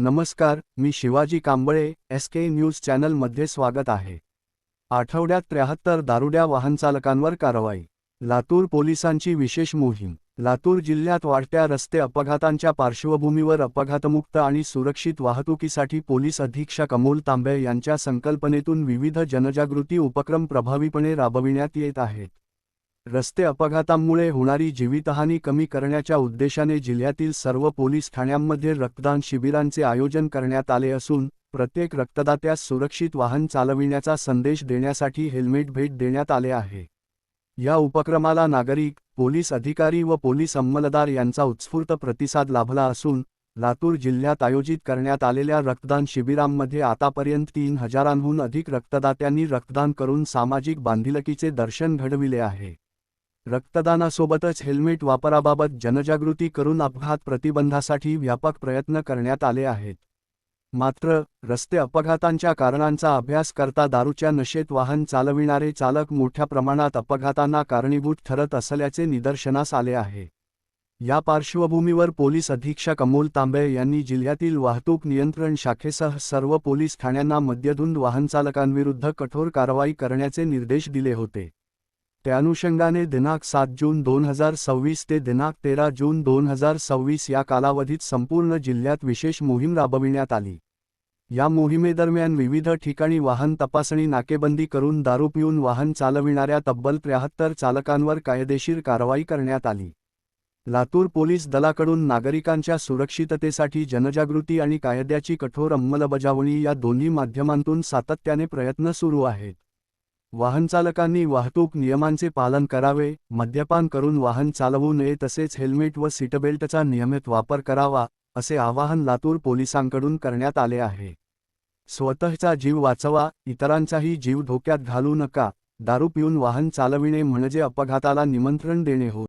नमस्कार, मी Shivaji Kamble, SK news चॅनलमध्ये स्वागत आहे. आठवड्यात 73 दारुड्या वाहनचालकांवर कारवाई. लातूर पोलिसांची विशेष मोहीम. लातूर जिल्ह्यात वाढत्या रस्ते अपघातांच्या पार्श्वभूमीवर अपघातमुक्त आणि सुरक्षित वाहतुकीसाठी पोलीस अधीक्षक अमोल तांबे यांच्या संकल्पनेतून विविध जनजागृती उपक्रम प्रभावीपणे राबविण्यात येत आहेत. रस्ते अपघातांमुळे होणारी जीवितहानी कमी करण्याच्या उद्देशाने जिल्ह्यातील सर्व पोलीस ठाण्यांमध्ये रक्तदान शिबिरांचे आयोजन करण्यात आले असून, प्रत्येक रक्तदात्यास सुरक्षित वाहन चालविण्याचा संदेश देण्यासाठी हेल्मेट भेट देण्यात आले आहे. या उपक्रमाला नागरिक, पोलीस अधिकारी व पोलीस अंमलदार यांचा उत्स्फूर्त प्रतिसाद लाभला असून, लातूर जिल्ह्यात आयोजित करण्यात आलेल्या रक्तदान शिबिरांमध्ये आतापर्यंत 3000हून अधिक रक्तदात्यांनी रक्तदान करून सामाजिक बांधिलकीचे दर्शन घडविले आहे. रक्तदानासोबतच हेल्मेट वापराबाबत जनजागृती करून अपघात प्रतिबंधासाठी व्यापक प्रयत्न करण्यात आले आहेत. मात्र, रस्ते अपघातांच्या कारणांचा अभ्यास करता दारूच्या नशेत वाहन चालविणारे चालक मोठ्या प्रमाणात अपघातांना कारणीभूत ठरत असल्याचे निदर्शनास आले आहे. या पार्श्वभूमीवर पोलीस अधीक्षक अमोल तांबे यांनी जिल्ह्यातील वाहतूक नियंत्रण शाखेसह सर्व पोलीस ठाण्यांना मद्यधुंद वाहनचालकांविरुद्ध कठोर कारवाई करण्याचे निर्देश दिले होते. त्यानुषंगाने दिनांक 7 जून 2026 ते दिनांक 13 जून 2026 या कालावधीत संपूर्ण जिल्ह्यात विशेष मोहीम राबविण्यात आली. या मोहिमेदरम्यान विविध ठिकाणी वाहन तपासणी नाकेबंदी करून दारू पिऊन वाहन चालविणाऱ्या तब्बल 73 चालकांवर कायदेशीर कारवाई करण्यात आली. लातूर पोलीस दलाकडून नागरिकांच्या सुरक्षिततेसाठी जनजागृती आणि कायद्याची कठोर अंमलबजावणी या दोन्ही माध्यमांतून सातत्याने प्रयत्न सुरू आहेत. वाहनचालकांनी वाहतूक नियमांचे पालन करावे, मद्यपान करून वाहन चालवू नये तसेच हेल्मेट व सीटबेल्टचा नियमित वापर करावा, असे आवाहन लातूर पोलिसांकडून करण्यात आले आहे. स्वतःचा जीव वाचवा, इतरांचाही जीव धोक्यात घालू नका. दारू पिऊन वाहन चालविणे म्हणजे अपघाताला निमंत्रण देणे होय.